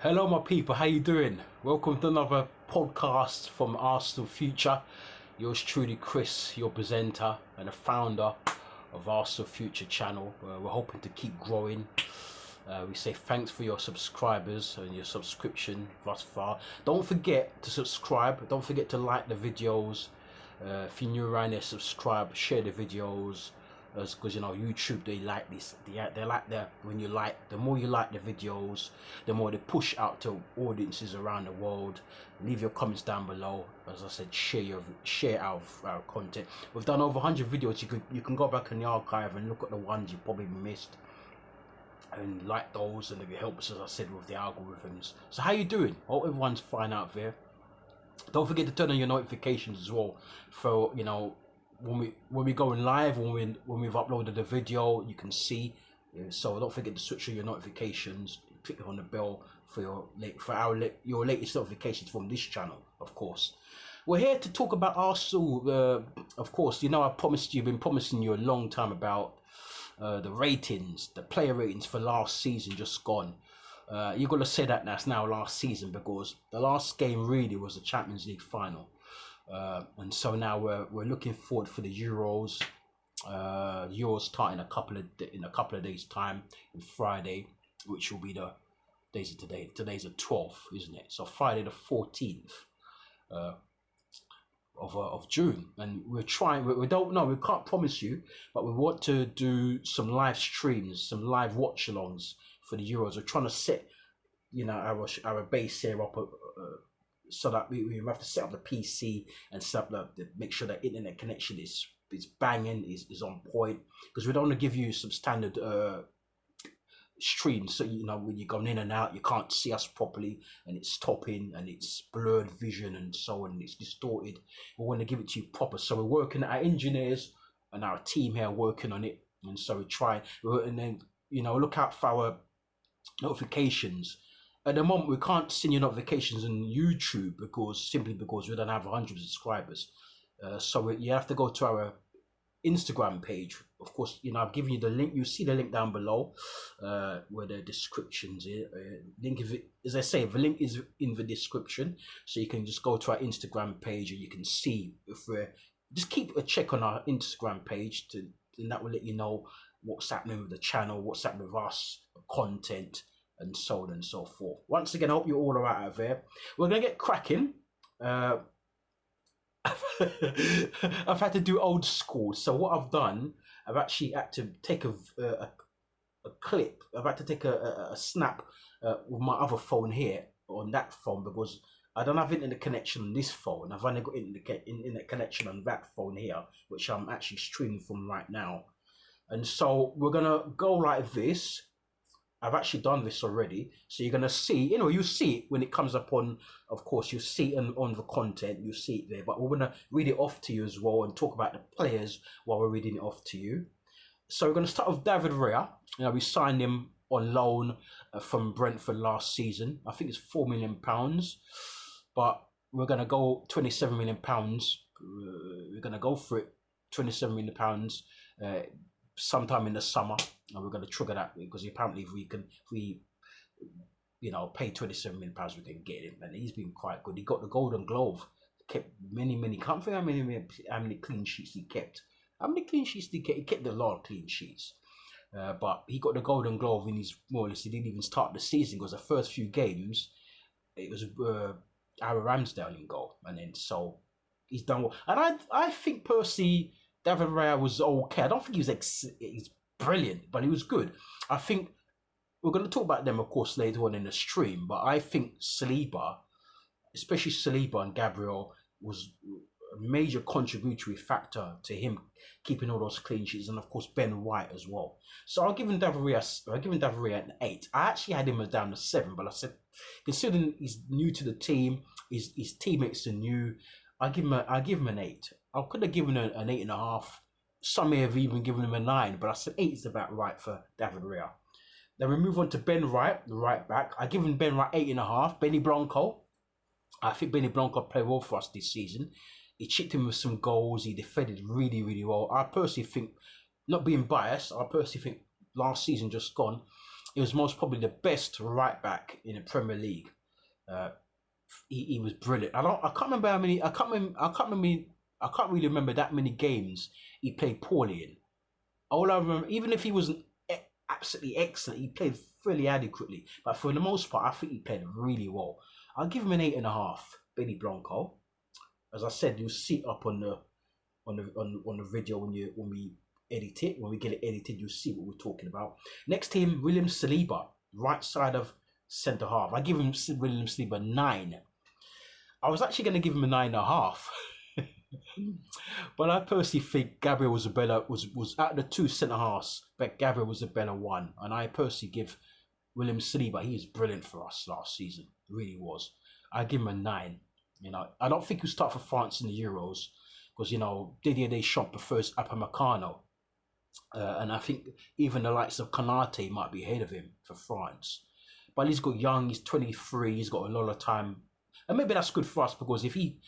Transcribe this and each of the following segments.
Hello, my people. How you doing? Welcome to another podcast from Arsenal Future. Yours truly, Chris, your presenter and the founder of Arsenal Future channel. We're hoping to keep growing. We say thanks for your subscribers and your subscription thus far. Don't forget to subscribe. Don't forget to like the videos. If you're new around here, subscribe, share the videos. Because you know YouTube, they like this. They like that when you like. The more you like the videos, the more they push out to audiences around the world. Leave your comments down below. As I said, share our content. We've done over 100 videos. You can go back in the archive and look at the ones you probably missed and like those, and it helps, as I said, with the algorithms. So how you doing? Hope everyone's fine out there. Don't forget to turn on your notifications as well for, you know, when we go live, when we've uploaded the video, you can see. So don't forget to switch on your notifications. Click on the bell for your latest notifications from this channel. Of course, we're here to talk about Arsenal. Of course, you know, been promising you a long time about the ratings, the player ratings for last season just gone. You're gonna say that that's now last season because the last game really was the Champions League final. And so now we're looking forward for the Euros. Euros starting in a couple of days time, on Friday, which will be the days of today. Today's the 12th, isn't it? So Friday the 14th of June, and we're trying. We don't know. We can't promise you, but we want to do some live streams, some live watch-alongs for the Euros. We're trying to set, you know, our base here up. So that we have to set up the PC and set up make sure that internet connection is banging, is on point, because we don't want to give you some standard streams. So you know, when you're going in and out, you can't see us properly, and it's stopping, and it's blurred vision, and so on, and it's distorted. We want to give it to you proper. So we're working. Our engineers and our team here are working on it, and so we try. And then, you know, look out for our notifications. At the moment, we can't send you notifications on YouTube simply because we don't have 100 subscribers. So you have to go to our Instagram page. Of course, you know, I've given you the link. You see the link down below, where the descriptions here. Link of it, as I say, the link is in the description, so you can just go to our Instagram page and you can see if we're. Just keep a check on our Instagram page, and that will let you know what's happening with the channel, what's happening with us, content, and so on and so forth. Once again, I hope you're all right out there. We're gonna get cracking. I've had to do old school. So what I've done, I've actually had to take a clip. I've had to take a snap with my other phone here on that phone, because I don't have internet connection on this phone. I've only got internet connection on that phone here, which I'm actually streaming from right now. And so we're gonna go like this. I've actually done this already, so you're gonna see. You know, you see it when it comes up on. Of course, you see it on the content. You see it there, but we're gonna read it off to you as well and talk about the players while we're reading it off to you. So we're gonna start with David Raya. You know, we signed him on loan from Brentford last season. I think it's £4 million, but we're gonna go £27 million. We're gonna go for it, £27 million. Sometime in the summer, and we're going to trigger that, because apparently if we you know, pay £27 million, we can get him, and he's been quite good. He got the Golden Glove, kept many, can't think how many clean sheets he kept. How many clean sheets did he kept? He kept a lot of clean sheets, but he got the Golden Glove in his, more or less, he didn't even start the season, because the first few games it was Aaron Ramsdale in goal, and then so he's done well. And I think personally, David Raya was okay. I don't think he's brilliant, but he was good. I think we're going to talk about them, of course, later on in the stream. But I think Saliba, especially Saliba and Gabriel, was a major contributory factor to him keeping all those clean sheets, and of course Ben White as well. So I've given David Raya an 8. I actually had him as down to 7, but I said, considering he's new to the team, his teammates are new, I give him an 8. I could have given him an 8.5. Some may have even given him a 9, but I said 8 is about right for David Raya. Then we move on to Ben Wright, the right back. I give him Ben Wright 8.5. Benny Blanco. I think Benny Blanco played well for us this season. He chipped in with some goals. He defended really, really well. I personally think, not being biased, I personally think last season just gone, he was most probably the best right back in the Premier League. Uh, he was brilliant. I can't remember how many. I can't really remember that many games he played poorly in. All I remember, even if he wasn't absolutely excellent, he played fairly adequately. But for the most part, I think he played really well. I'll give him an 8.5. Benny Blanco. As I said, you'll see it up on the video when we edit it. When we get it edited, you'll see what we're talking about. Next to him, William Saliba, right side of centre half. I give him William Saliba 9. I was actually going to give him a 9.5. But I personally think Gabriel was a better was out of the two centre halves, but Gabriel was a better one. And I personally give William Saliba, he was brilliant for us last season. Really was. I give him a 9. You know, I don't think he'll start for France in the Euros because, you know, Didier Deschamps prefers Upamecano. And I think even the likes of Konate might be ahead of him for France. But he's got young, he's 23, he's got a lot of time. And maybe that's good for us because if he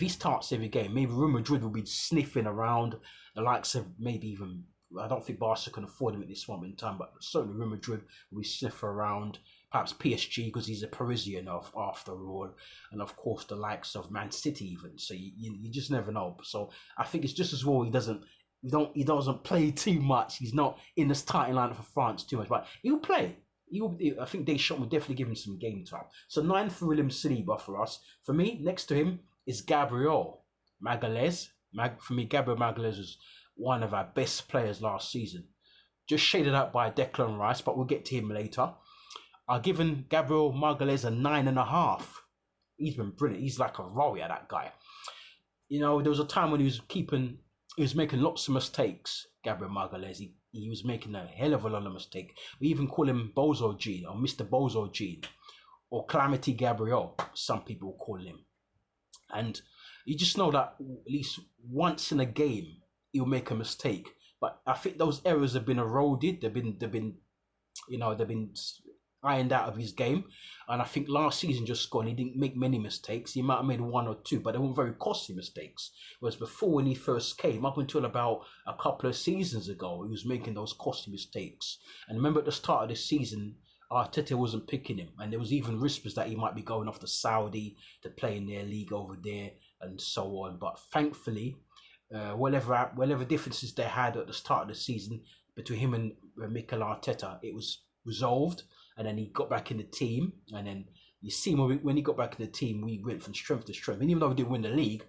starts every game, maybe Real Madrid will be sniffing around the likes of maybe even, I don't think Barca can afford him at this moment in time, but certainly Real Madrid will be sniffing around, perhaps PSG because he's a Parisian after all, and of course the likes of Man City even. So you just never know. So I think it's just as well he doesn't play too much. He's not in the starting lineup for France too much, but he'll play. I think Deschamps will definitely give him some game time. So 9 for William Saliba for us. For me, next to him is Gabriel Magalhaes. For me, Gabriel Magalhaes was one of our best players last season. Just shaded out by Declan Rice, but we'll get to him later. I've given Gabriel Magalhaes a 9.5. He's been brilliant. He's like a warrior, that guy. You know, there was a time when he was making lots of mistakes, Gabriel Magalhaes. He was making a hell of a lot of mistakes. We even call him Bozo Gene or Mr. Bozo Gene or Calamity Gabriel, some people call him. And you just know that at least once in a game, he'll make a mistake. But I think those errors have been eroded. They've been ironed out of his game. And I think last season just gone, he didn't make many mistakes. He might have made 1 or 2, but they weren't very costly mistakes. Whereas before, when he first came, up until about a couple of seasons ago, he was making those costly mistakes. And remember at the start of this season, Arteta wasn't picking him. And there was even whispers that he might be going off to Saudi to play in their league over there and so on. But thankfully, whatever differences they had at the start of the season between him and Mikel Arteta, it was resolved. And then he got back in the team. And then you see when he got back in the team, we went from strength to strength. And even though we didn't win the league,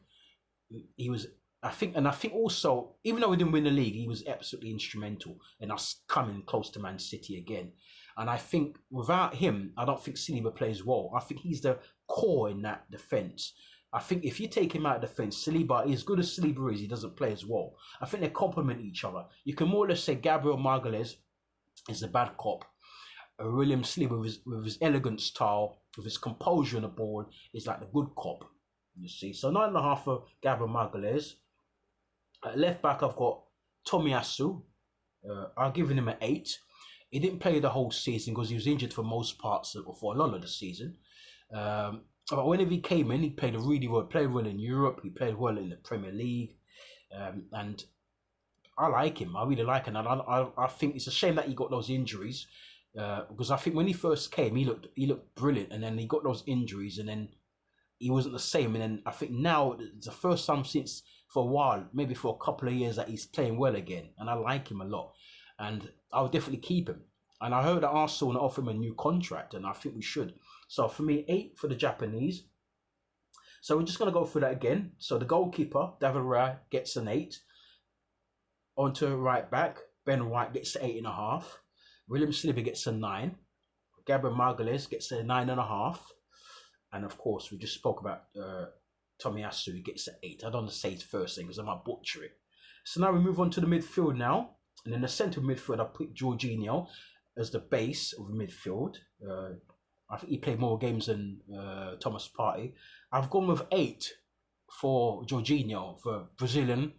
he was, I think also, even though we didn't win the league, he was absolutely instrumental in us coming close to Man City again. And I think without him, I don't think Saliba plays well. I think he's the core in that defence. I think if you take him out of defence, Saliba, as good as Saliba is, he doesn't play as well. I think they complement each other. You can more or less say Gabriel Magalhaes is a bad cop. William Saliba with his elegant style, with his composure on the ball, is like the good cop. You see, so 9.5 for Gabriel Magalhaes. At left back, I've got Tomiyasu. I've given him an 8. He didn't play the whole season because he was injured for most parts for a lot of the season. But whenever he came in, he played really well. He played well in Europe. He played well in the Premier League, and I like him. I really like him, and I think it's a shame that he got those injuries. Because I think when he first came, he looked brilliant, and then he got those injuries, and then he wasn't the same. And then I think now it's the first time since for a while, maybe for a couple of years, that he's playing well again, and I like him a lot, and I'll definitely keep him. And I heard that Arsenal want to offer him a new contract, and I think we should. So for me, 8 for the Japanese. So we're just going to go through that again. So the goalkeeper, David Raya, gets an 8. Onto right back, Ben White gets an 8.5. William Saliba gets a 9. Gabriel Magalhaes gets a 9.5. And of course, we just spoke about Tomiyasu, who gets an 8. I don't want to say his first name because I might butcher it. So now we move on to the midfield now. And in the centre of midfield, I put Jorginho as the base of the midfield. I think he played more games than Thomas Partey. I've gone with 8 for Jorginho, for Brazilian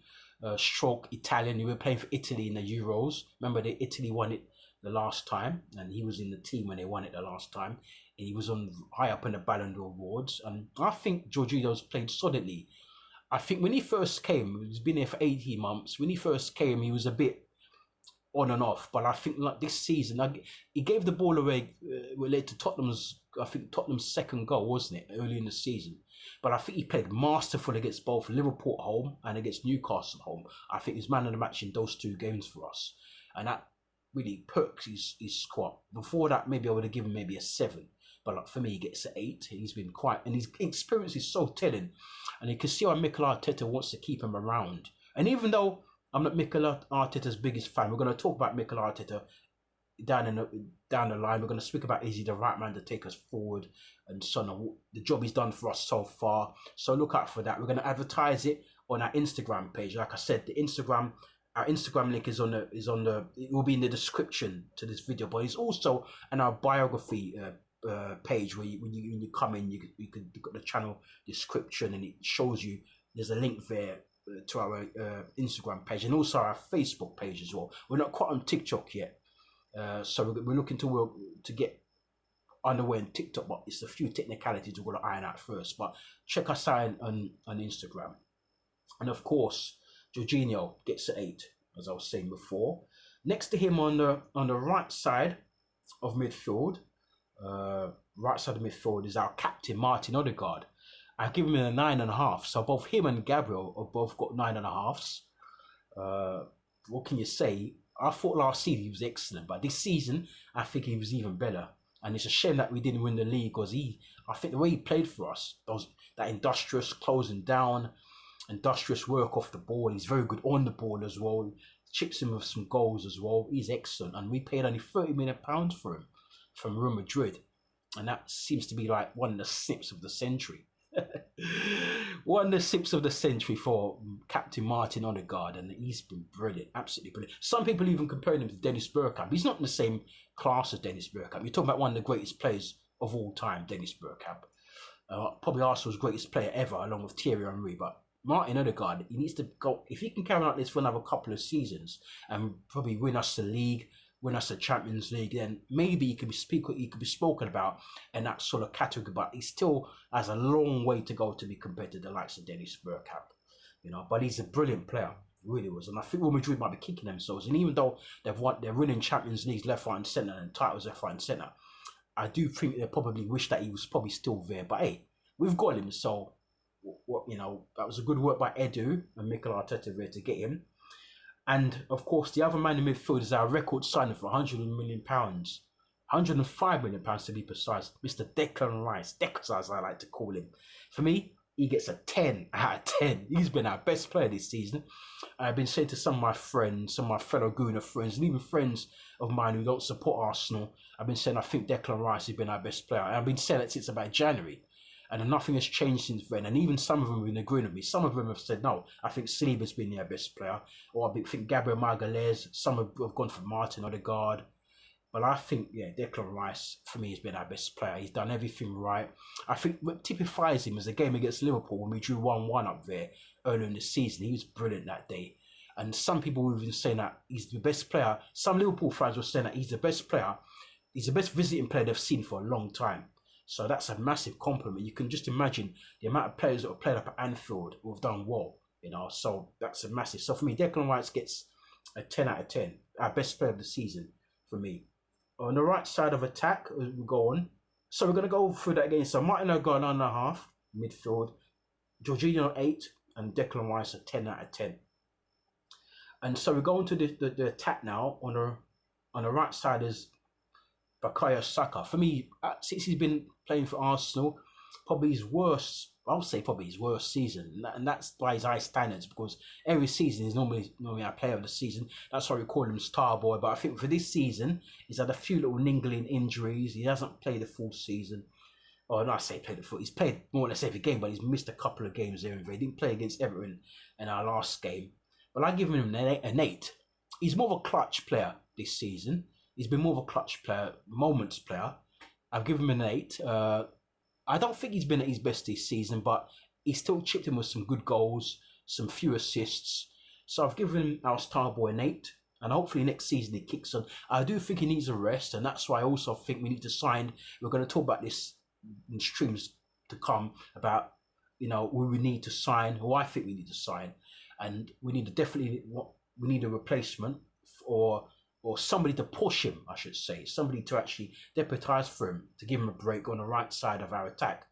stroke Italian. He was playing for Italy in the Euros. Remember, Italy won it the last time, and he was in the team when they won it the last time. And he was high up in the Ballon d'Or awards. And I think Jorginho's played solidly. I think when he first came, he's been here for 18 months. When he first came, he was a bit on and off. But I think like this season, he gave the ball away related to Tottenham's. I think Tottenham's second goal, wasn't it, early in the season? But I think he played masterful against both Liverpool at home and against Newcastle at home. I think he's man of the match in those two games for us, and that really perks his squad. Before that, maybe I would have given maybe a 7. But like for me, he gets an 8. He's been quite, and his experience is so telling. And you can see why Mikel Arteta wants to keep him around. And even though I'm not Mikel Arteta's biggest fan, we're going to talk about Mikel Arteta down the line. We're going to speak about, is he the right man to take us forward and so on, the job he's done for us so far. So look out for that. We're going to advertise it on our Instagram page. Like I said, our Instagram link is it will be in the description to this video, but it's also in our biography page where when you come in, you can look at the channel description and it shows you there's a link there to our Instagram page and also our Facebook page as well. We're not quite on TikTok yet, so we're looking to get underway on TikTok, but it's a few technicalities we're going to iron out first. But check us out on Instagram, and of course, Jorginho gets an 8, as I was saying before. Next to him on the right side of midfield, is our captain Martin Odegaard. I give him a 9.5. So both him and Gabriel have both got 9.5s. What can you say? I thought last season he was excellent, but this season I think he was even better. And it's a shame that we didn't win the league because I think the way he played for us, that industrious closing down, industrious work off the ball. He's very good on the ball as well. Chips him with some goals as well. He's excellent. And we paid only £30 million for him from Real Madrid. And that seems to be like one of the snips of the century. One of the sips of the century for Captain Martin Odegaard, and he's been brilliant, absolutely brilliant. Some people even comparing him to Dennis Bergkamp. He's not in the same class as Dennis Bergkamp. You're talking about one of the greatest players of all time, Dennis Bergkamp. Probably Arsenal's greatest player ever, along with Thierry Henry. But Martin Odegaard, he needs to go, if he can carry on like this for another couple of seasons and probably win us the league, win us the Champions League, then maybe he could be spoken about in that sort of category, but he still has a long way to go to be compared to the likes of Dennis Bergkamp, but he's a brilliant player, really was. And I think Real Madrid might be kicking themselves, and even though they're winning Champions Leagues left, right and centre and titles left, right and centre, I do think they probably wish that he was probably still there, but hey, we've got him, so that was a good work by Edu and Mikel Arteta there to get him. And of course, the other man in midfield is our record signing for £100 million, £105 million to be precise, Mr. Declan Rice, Dex as I like to call him. For me, he gets a 10 out of 10. He's been our best player this season. I've been saying to some of my friends, some of my fellow Gooner friends, and even friends of mine who don't support Arsenal, I've been saying I think Declan Rice has been our best player. And I've been saying it since about January. And nothing has changed since then. And even some of them have been agreeing with me. Some of them have said, no, I think Saliba's been their best player. Or I think Gabriel Magalhaes. Some have gone for Martin Odegaard. But I think, Declan Rice, for me, has been our best player. He's done everything right. I think what typifies him is the game against Liverpool when we drew 1-1 up there earlier in the season. He was brilliant that day. And some people were even saying that he's the best player. Some Liverpool fans were saying that he's the best player. He's the best visiting player they've seen for a long time. So that's a massive compliment. You can just imagine the amount of players that have played up at Anfield who have done well, So that's a massive. So for me, Declan Rice gets a 10 out of 10. Our best player of the season for me. On the right side of attack, we go on. So we're going to go through that again. So Martin Odegaard 9.5, midfield. Jorginho 8 and Declan Rice a 10 out of 10. And so we're going to the attack now. On the right side is Bukayo Saka. For me, since he's been playing for Arsenal, probably his worst season, and that's by his high standards, because every season is normally our player of the season. That's why we call him Star Boy. But I think for this season, he's had a few little niggling injuries. He hasn't played the full season. Or not, I say played the full. He's played more or less every game, but he's missed a couple of games there. He didn't play against Everton in our last game. But I give him an 8. He's more of a clutch player this season. He's been more of a clutch player, moments player. I've given him an 8. I don't think he's been at his best this season, but he still chipped in with some good goals, some few assists. So I've given our star boy an 8, and hopefully next season he kicks on. I do think he needs a rest, and that's why I also think we need to sign. We're going to talk about this in streams to come about, who we need to sign, who I think we need to sign, and we need a replacement, or or somebody to push him, I should say, somebody to actually deputise for him, to give him a break on the right side of our attack.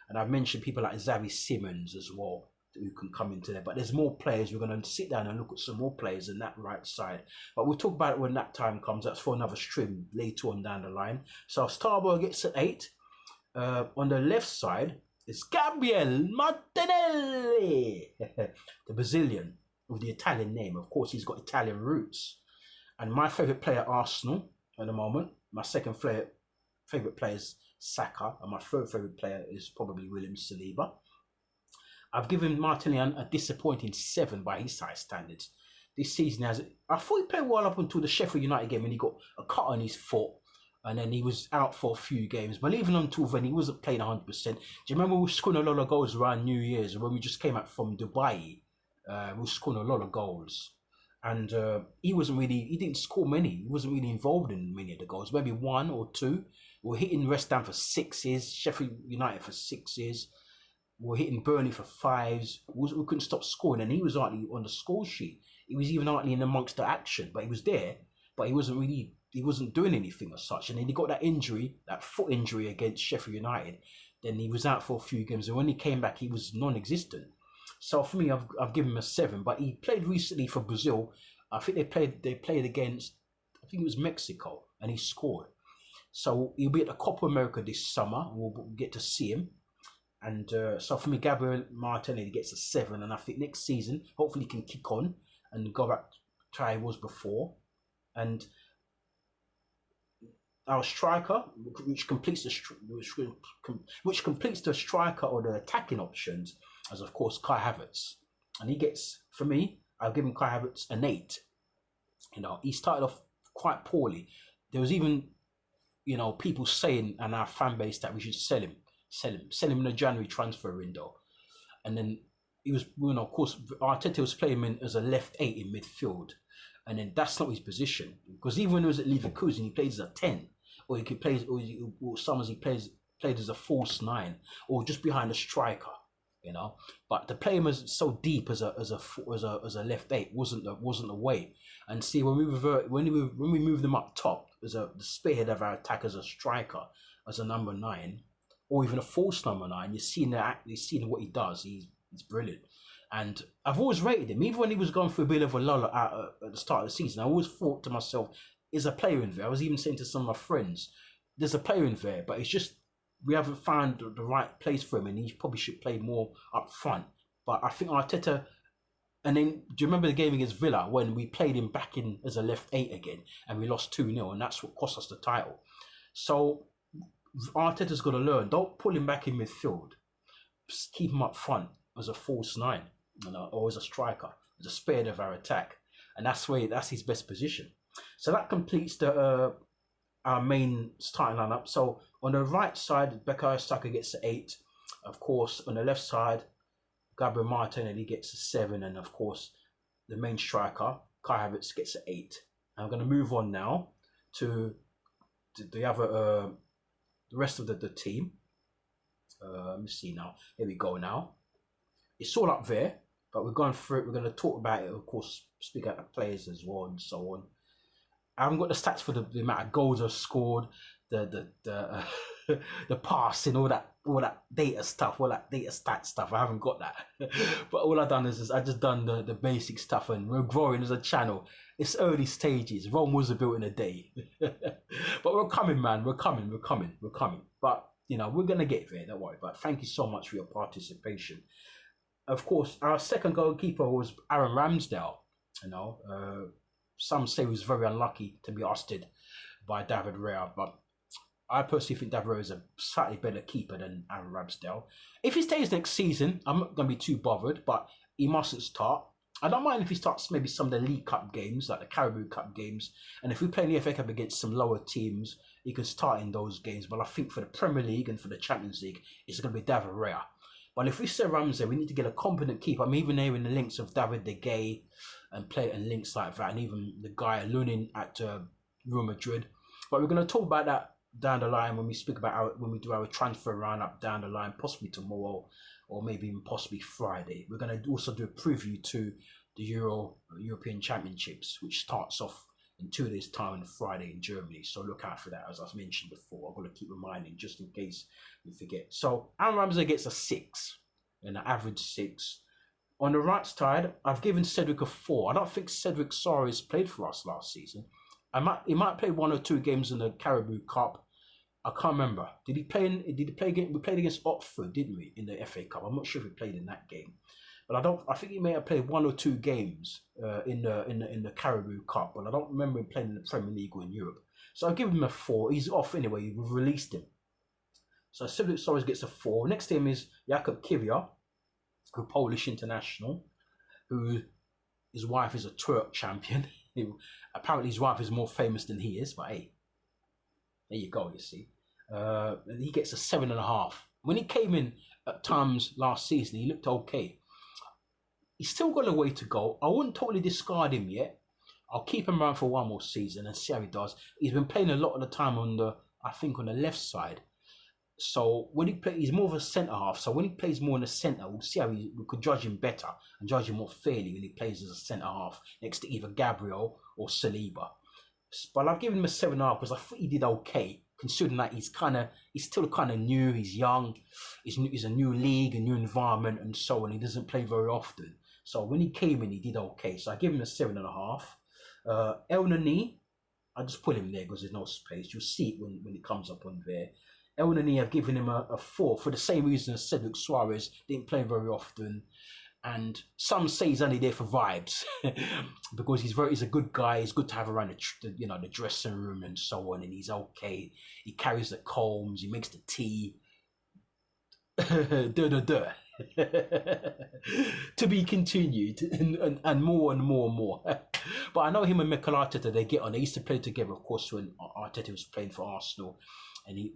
And I've mentioned people like Xavi Simons as well, who can come into there. But there's more players. We're going to sit down and look at some more players in that right side. But we'll talk about it when that time comes. That's for another stream later on down the line. So Starboy gets an 8. On the left side is Gabriel Martinelli, the Brazilian with the Italian name. Of course, he's got Italian roots. And my favourite player, Arsenal, at the moment. My second favourite player is Saka. And my third favourite player is probably William Saliba. I've given Martinelli a disappointing 7 by his high standards. This season, I thought he played well up until the Sheffield United game when he got a cut on his foot. And then he was out for a few games. But even until then, he wasn't playing 100%. Do you remember we were scoring a lot of goals around New Year's when we just came out from Dubai? We were scoring a lot of goals. And he didn't score many. He wasn't really involved in many of the goals. Maybe 1 or 2. We were hitting West Ham for 6s, Sheffield United for 6s. We were hitting Burnley for 5s. We couldn't stop scoring. And he was hardly on the score sheet. He was even hardly in amongst the action. But he was there. But he wasn't doing anything as such. And then he got that injury, that foot injury against Sheffield United. Then he was out for a few games. And when he came back, he was non-existent. So for me, I've given him a 7. But he played recently for Brazil. I think they played against, I think it was Mexico, and he scored. So he'll be at the Copa America this summer. We'll get to see him. And so for me, Gabriel Martinelli gets a 7. And I think next season, hopefully he can kick on and go back to how he was before. And our striker, which completes the striker or the attacking options, as of course Kai Havertz, and he gets, for me, I've given Kai Havertz an 8. You know, he started off quite poorly. There was even, you know, people saying in our fan base that we should sell him in the January transfer window, and then he was, you know, of course Arteta was playing him as a left 8 in midfield. And then that's not his position, because even when he was at Leverkusen, he plays as a 10, or he could play, or sometimes he played as a false 9, or just behind a striker, you know. But to play him as so deep as a left 8 wasn't the way. And see, when we move them up top as the spearhead of our attack as a striker, as a number 9, or even a false number 9, you're seeing what he does. He's brilliant. And I've always rated him, even when he was going through a bit of a lull at the start of the season. I always thought to myself, is a player in there. I was even saying to some of my friends, there's a player in there, but it's just we haven't found the right place for him, and he probably should play more up front. But I think Arteta, and then do you remember the game against Villa when we played him back in as a left 8 again, and we lost 2-0, and that's what cost us the title. So Arteta's got to learn. Don't pull him back in midfield. Just keep him up front as a false 9. You know, or as a striker, as a spearhead of our attack, and that's his best position. So that completes our main starting lineup. So on the right side, Bukayo Saka gets an 8. Of course, on the left side, Gabriel Martinelli gets a 7, and of course, the main striker Kai Havertz gets an 8. I'm going to move on now to the other, the rest of the team. Let me see now. Here we go now. It's all up there. But we're going through it. We're going to talk about it, of course, speak out the players as well, and so on. I haven't got the stats for the amount of goals I've scored, the passing, all that data stuff, all that data stat stuff. I haven't got that. But all I've done is I just done the basic stuff, and we're growing as a channel. It's early stages. Rome wasn't built in a day. But we're coming, man. We're coming. But, you know, we're going to get there. Don't worry. But thank you so much for your participation. Of course, our second goalkeeper was Aaron Ramsdale. You know, some say he was very unlucky to be ousted by David Raya, but I personally think David Raya is a slightly better keeper than Aaron Ramsdale. If he stays next season, I'm not going to be too bothered, but he mustn't start. I don't mind if he starts maybe some of the League Cup games, like the Carabao Cup games, and if we play in the FA Cup against some lower teams, he can start in those games. But I think for the Premier League and for the Champions League, it's going to be David Raya. But if we say Ramsey, we need to get a competent keeper. I'm even hearing the links of David De Gea and links like that, and even the guy Lunin at Real Madrid. But we're going to talk about that down the line when we speak about when we do our transfer roundup down the line, possibly tomorrow or maybe even possibly Friday. We're going to also do a preview to the European Championships, which starts off in 2 days' time on Friday in Germany. So look out for that, as I mentioned before. I've got to keep reminding just in case you forget. So Aaron Ramsey gets a 6, an average 6. On the right side, I've given Cedric a 4. I don't think Cedric Soares played for us last season. He might play 1 or 2 games in the Carabao Cup. I can't remember. Did he play? We played against Oxford, didn't we, in the FA Cup? I'm not sure if he played in that game, but I think he may have played 1 or 2 games in the Carabao Cup, but I don't remember him playing in the Premier League or in Europe. So I'll give him a 4. He's off anyway. We've released him. So Cedric Soares gets a 4. Next to him is Jakub Kiwior, a Polish international, who his wife is a twerk champion. Apparently his wife is more famous than he is, but hey, there you go, you see. He gets a 7.5. When he came in at times last season, he looked okay. He's still got a way to go. I wouldn't totally discard him yet. I'll keep him around for 1 more season and see how he does. He's been playing a lot of the time on the left side. So when he plays, he's more of a centre half. So when he plays more in the centre, we'll see how we could judge him better and judge him more fairly when he plays as a centre half next to either Gabriel or Saliba. But I've given him a 7.5 because I thought he did okay, considering that he's still kind of new, he's young, he's a new league, a new environment, and so on. He doesn't play very often. So when he came in, he did okay. So I give him a 7.5. El Nani, I just put him there because there's no space. You'll see it when it comes up on there. El Nani, I've given him a 4 for the same reason as Cedric Soares. Didn't play very often. And some say he's only there for vibes because he's a good guy. He's good to have around the dressing room and so on. And he's okay. He carries the combs. He makes the tea. To be continued and more and more and more. But I know him and Mikel Arteta, they get on. They used to play together, of course, when Arteta was playing for Arsenal, and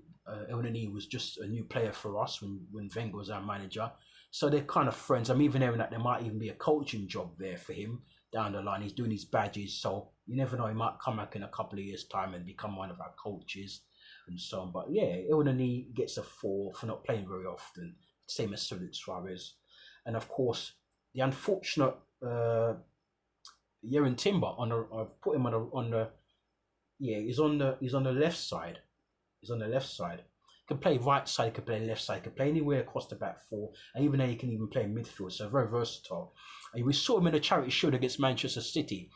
El Nani was just a new player for us when Wenger was our manager. So they're kind of friends. I'm even hearing that there might even be a coaching job there for him down the line. He's doing his badges, so you never know. He might come back in a couple of years' time and become one of our coaches and so on. But yeah, El Nani gets a 4 for not playing very often, same as Cedric Soares. And of course, the unfortunate Yerin Timber I've put him he's on the left side. He's on the left side. He can play right side, he can play left side, he can play anywhere across the back 4, and even there he can even play in midfield, so very versatile. And we saw him in a charity shield against Manchester City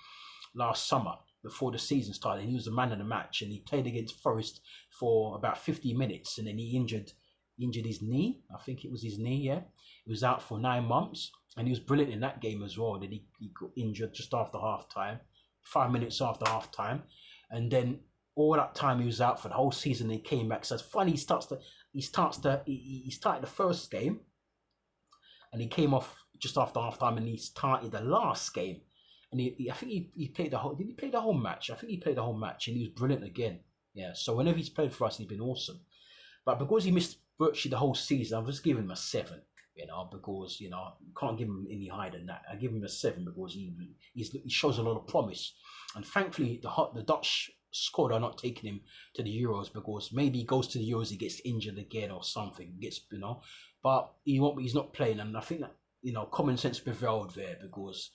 last summer before the season started. He was the man of the match, and he played against Forest for about 50 minutes, and then he injured his knee. I think it was his knee, yeah. He was out for 9 months, and he was brilliant in that game as well. Then he got injured just after half time, 5 minutes after half time, and then all that time he was out for the whole season. He came back. So it's funny. He started the first game, and he came off just after half time, and he started the last game. And I think he played the whole. Did he play the whole match? I think he played the whole match, and he was brilliant again. Yeah. So whenever he's played for us, he's been awesome. But because he missed virtually the whole season, I'm just giving him a 7. Because you can't give him any higher than that. I give him a 7 because he shows a lot of promise, and thankfully the Dutch squad are not taking him to the Euros because maybe he goes to the Euros, he gets injured again or something, but he's not playing, and I think that common sense prevailed there because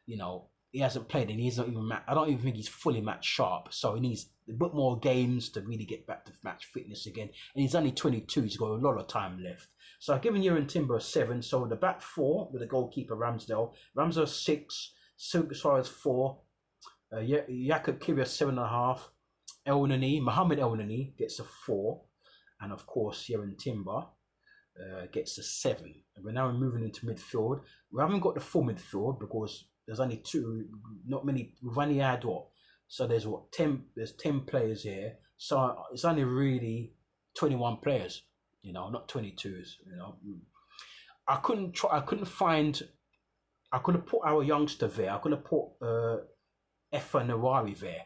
he hasn't played and he's not even I don't even think he's fully match sharp, so he needs a bit more games to really get back to match fitness again, and he's only 22, he's got a lot of time left. So I've given Yerin Timber a 7. So the back 4 with the goalkeeper Ramsdale 6, Silk Suarez 4, Jakub Kiwior 7.5, Mohamed El Nani gets a 4, and of course Yerin Timber gets a 7. And we're now moving into midfield. We haven't got the full midfield because there's only 2, not many. We've only had so there's 10. There's 10 players here, so it's only really 21 players. Not 22s. I couldn't find. I could have put our youngster there. I could have put Efa Nawari there,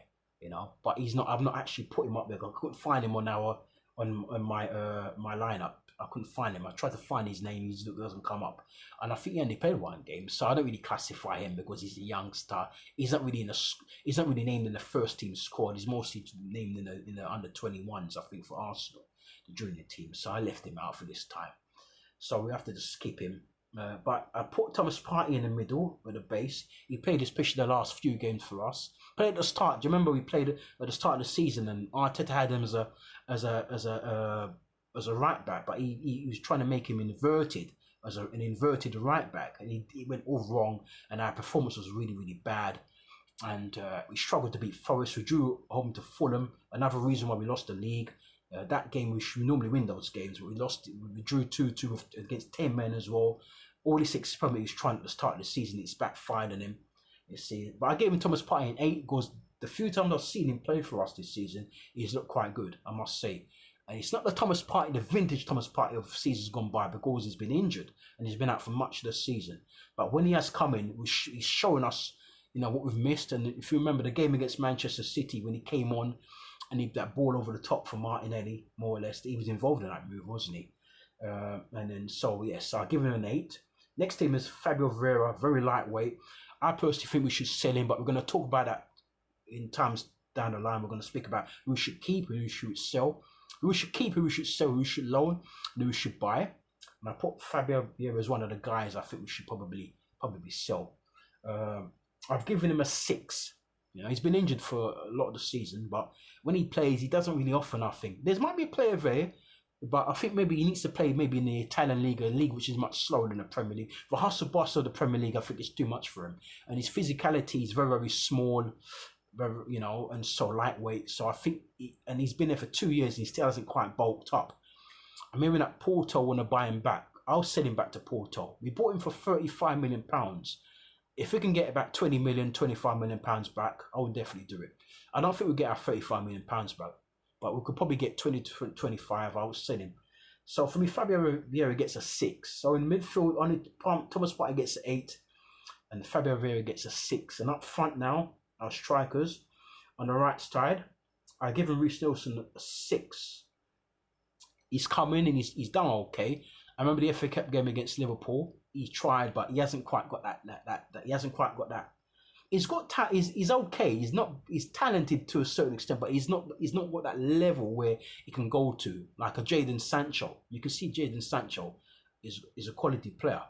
but he's not. I've not actually put him up there. I couldn't find him on my lineup. I couldn't find him. I tried to find his name. He doesn't come up, and I think he only played 1 game, so I don't really classify him because he's a youngster. He's not really named in the first team squad. He's mostly named in the under 21s, I think, for Arsenal, the junior team. So I left him out for this time. So we have to just skip him. But I put Thomas Partey in the middle with the base. He played especially the last few games for us. Played at the start. Do you remember we played at the start of the season and Arteta had him as a right back, but he was trying to make him inverted as an inverted right back, and he went all wrong, and our performance was really really bad. And we struggled to beat Forest. We drew home to Fulham. Another reason why we lost the league. That game we should normally win those games, but we lost. We drew 2-2 against 10 men as well. All this experiment he was trying at the start of the season, it's backfired on him. You see, but I gave him Thomas Partey in 8 because the few times I've seen him play for us this season, he's looked quite good, I must say. And it's not the Thomas Partey, the vintage Thomas Partey of seasons gone by, because he's been injured and he's been out for much of the season. But when he has come in, he's showing us, what we've missed. And if you remember the game against Manchester City when he came on and that ball over the top for Martinelli, more or less, he was involved in that move, wasn't he? And then so yes, I'll give him an 8. Next team is Fabio Vieira, very lightweight. I personally think we should sell him, but we're going to talk about that in times down the line. We're going to speak about who we should keep, who we should sell, who we should keep, who we should sell, who we should loan, and who we should buy. And I put Fabio Vieira as one of the guys I think we should probably sell. I've given him a 6. He's been injured for a lot of the season, but when he plays, he doesn't really offer nothing. There might be a player there, but I think maybe he needs to play maybe in the Italian league, a league which is much slower than the Premier League. For hustle bustle of the Premier League, I think it's too much for him. And his physicality is very, very small, very, and so lightweight. So I think, and he's been there for 2 years and he still hasn't quite bulked up. I mean, when that Porto want to buy him back, I'll send him back to Porto. We bought him for £35 million. If we can get about 20 million, 25 million pounds back, I would definitely do it. I don't think we'll get our 35 million pounds back, but we could probably get 20 to 25. I would sell him. So for me, Fabio Vieira gets a 6. So in midfield, Thomas Partey gets an 8, and Fabio Vieira gets a 6. And up front now, our strikers on the right side, I give him Reiss Nelson a 6. He's come in and he's done okay. I remember the FA Cup game against Liverpool. He tried, but he hasn't quite got that. He hasn't quite got that. He's got he's okay. He's talented to a certain extent, but he's not got that level where he can go to like a Jadon Sancho. You can see Jadon Sancho is a quality player.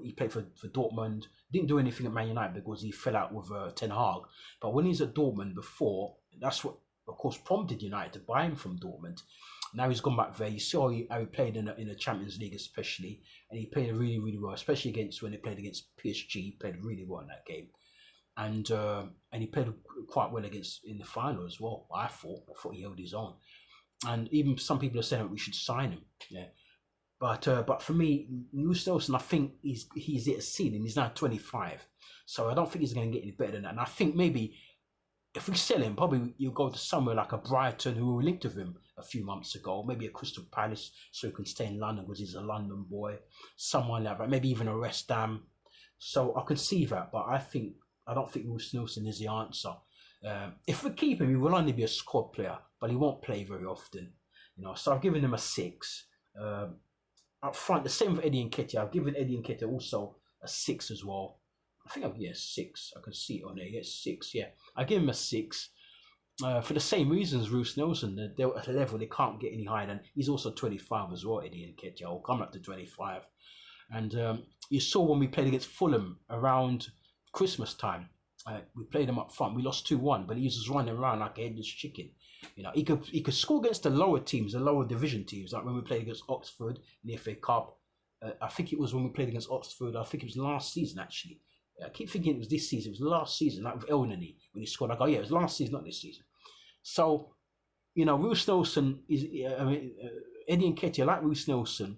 He played for Dortmund. Didn't do anything at Man United because he fell out with Ten Hag. But when he's at Dortmund before, that's what of course prompted United to buy him from Dortmund. Now he's gone back there. You saw how he played in the Champions League especially, and he played really, really well, especially when he played against PSG. He played really well in that game, and he played quite well in the final as well. I thought he held his own, and even some people are saying that we should sign him. Yeah, but for me, Reiss Nelson, I think he's at a ceiling. He's now 25, so I don't think he's going to get any better than that. And I think maybe, if we sell him, probably you'll go to somewhere like a Brighton, who we linked with him a few months ago, maybe a Crystal Palace, so he can stay in London because he's a London boy, someone like that, maybe even a West Ham. So I can see that, but I don't think Reiss Nelson is the answer. If we keep him, he will only be a squad player, but he won't play very often. So I've given him a 6. Up front, the same for Eddie Nketiah. I've given Eddie Nketiah also a 6 as well. I think 6. I can see it on there. Yes, 6. Yeah, I give him a 6 for the same reasons. Reiss Nelson, they're at a level they can't get any higher than. He's also 25 as well. Eddie Nketiah will come up to 25. And you saw when we played against Fulham around Christmas time, we played him up front. We lost 2-1, but he was just running around like a headless chicken. He could score against the lower teams, the lower division teams, like when we played against Oxford in the FA Cup. I think it was when we played against Oxford. I think it was last season actually. I keep thinking it was this season. It was last season, like with Elneny when he scored. I go, yeah, it was last season, not this season. So, Reiss Nelson is. Eddie Nketiah, like Reiss Nelson,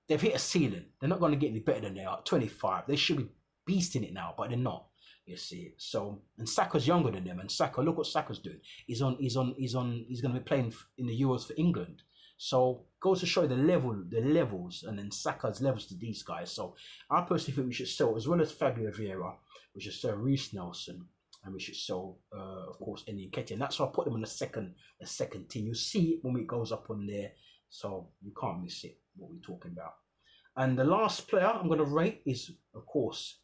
they've hit a ceiling. They're not going to get any better than they are. 25. They should be beasting it now, but they're not. You see. So, and Saka's younger than them, and Saka, look what Saka's doing. He's going to be playing in the Euros for England. So goes to show the levels, and then Saka's levels to these guys. So I personally think we should sell, as well as Fabio Vieira, we should sell Reiss Nelson, and we should sell, of course, Eddie Nketiah. And that's why I put them on the second team. You'll see it when it goes up on there, so you can't miss it, what we're talking about. And the last player I'm going to rate is, of course,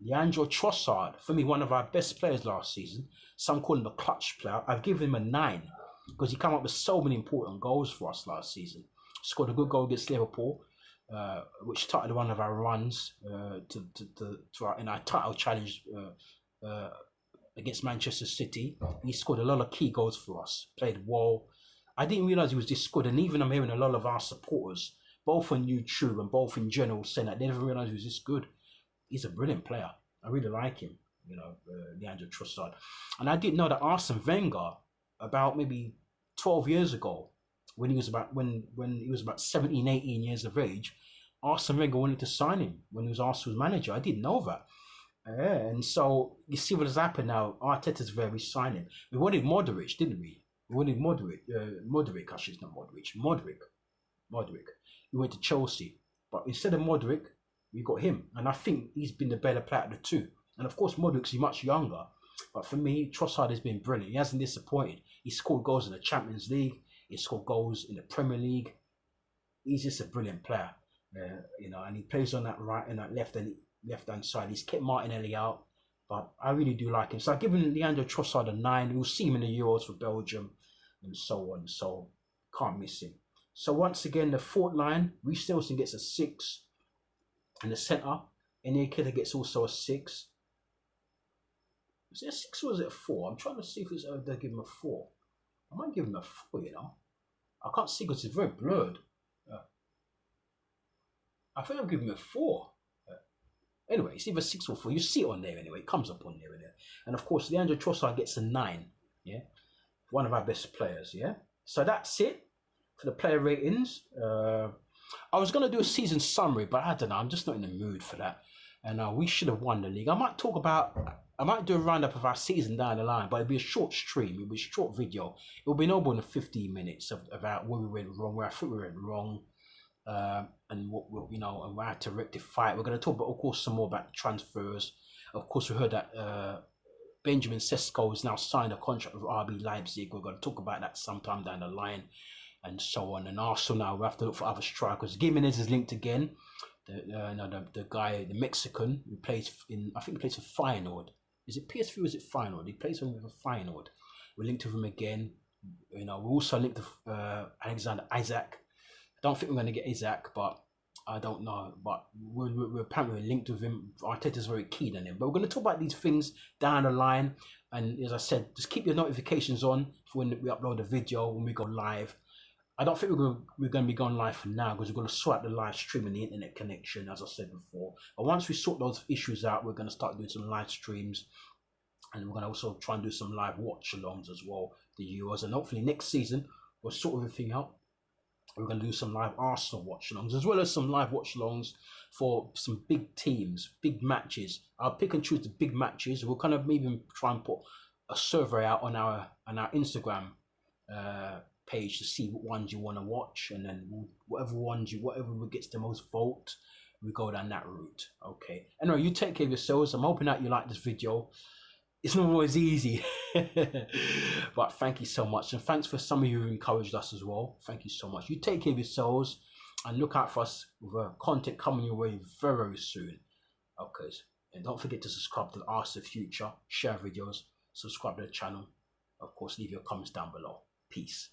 Leandro Trossard. For me, one of our best players last season. Some call him a clutch player. I've given him a 9. Because he came up with so many important goals for us last season. Scored a good goal against Liverpool. which started one of our runs in our title challenge against Manchester City. He scored a lot of key goals for us. Played well. I didn't realize he was this good, and even I'm hearing a lot of our supporters, both on YouTube and both in general, saying that they never realized he was this good. He's a brilliant player. I really like him. Leandro Trossard. And I didn't know that Arsene Wenger, about maybe 12 years ago, when he was about 17, 18 years of age, Arsene Wenger wanted to sign him when he was Arsenal's manager. I didn't know that. And so you see what has happened now. Arteta's very signing. We wanted Modric, didn't we? We wanted Modric. Actually, it's not Modric. Modric. He went to Chelsea, but instead of Modric, we got him, and I think he's been the better player of the two. And of course, Modric's much younger, but for me, Trossard has been brilliant. He hasn't disappointed. He scored goals in the Champions League. He scored goals in the Premier League. He's just a brilliant player, and he plays on that right and that left hand side. He's kept Martinelli out, but I really do like him. So I've given Leandro Trossard a 9. We'll see him in the Euros for Belgium, and so on. So can't miss him. So once again, the fourth line, Reece Nelson gets a 6. In the centre, Eniketa gets also a 6. Is it a 6 or is it a 4? I'm trying to see if they give him a 4. I might give him a 4, I can't see because it's very blurred. I think I'll give him a 4. Anyway, it's either 6 or 4. You see it on there anyway. It comes up on there. And of course, Leandro Trossard gets a 9. Yeah, one of our best players. Yeah. So that's it for the player ratings. I was going to do a season summary, but I don't know. I'm just not in the mood for that. And we should have won the league. I might do a roundup of our season down the line, but it'll be a short stream. It'll be a short video. It'll be no more than 15 minutes about where we went wrong, where I think we went wrong, and what and where I had to rectify it. We're going to talk about, of course, some more about transfers. Of course, we heard that Benjamin Sesko has now signed a contract with RB Leipzig. We're going to talk about that sometime down the line. And so on. And Arsenal now, we have to look for other strikers. Gimenez is linked again. The guy, the Mexican, who plays I think he plays for Feyenoord. Is it PSV or is it Feyenoord? He plays for Feyenoord. We're linked to him again. We're also linked to Alexander Isak. I don't think we're going to get Isak, but I don't know. But we're apparently linked with him. Arteta's very keen on him. But we're going to talk about these things down the line. And as I said, just keep your notifications on for when we upload a video, when we go live. I don't think we're going to be going live for now because we're going to sort out the live stream and the internet connection, as I said before. But once we sort those issues out, we're going to start doing some live streams, and we're going to also try and do some live watch-alongs as well, the Euros. And hopefully next season, we'll sort everything out. We're going to do some live Arsenal watch-alongs, as well as some live watch-alongs for some big teams, big matches. I'll pick and choose the big matches. We'll kind of maybe try and put a survey out on our Instagram page to see what ones you want to watch, and then whatever gets the most vote, we go down that route. Okay, anyway, you take care of yourselves. I'm hoping that you like this video. It's not always easy but thank you so much, and thanks for some of you who encouraged us as well. Thank you so much. You take care of yourselves and look out for us with content coming your way very, very soon. Okay, and don't forget to subscribe to Ask the Future, share videos, subscribe to the channel, of course leave your comments down below. Peace.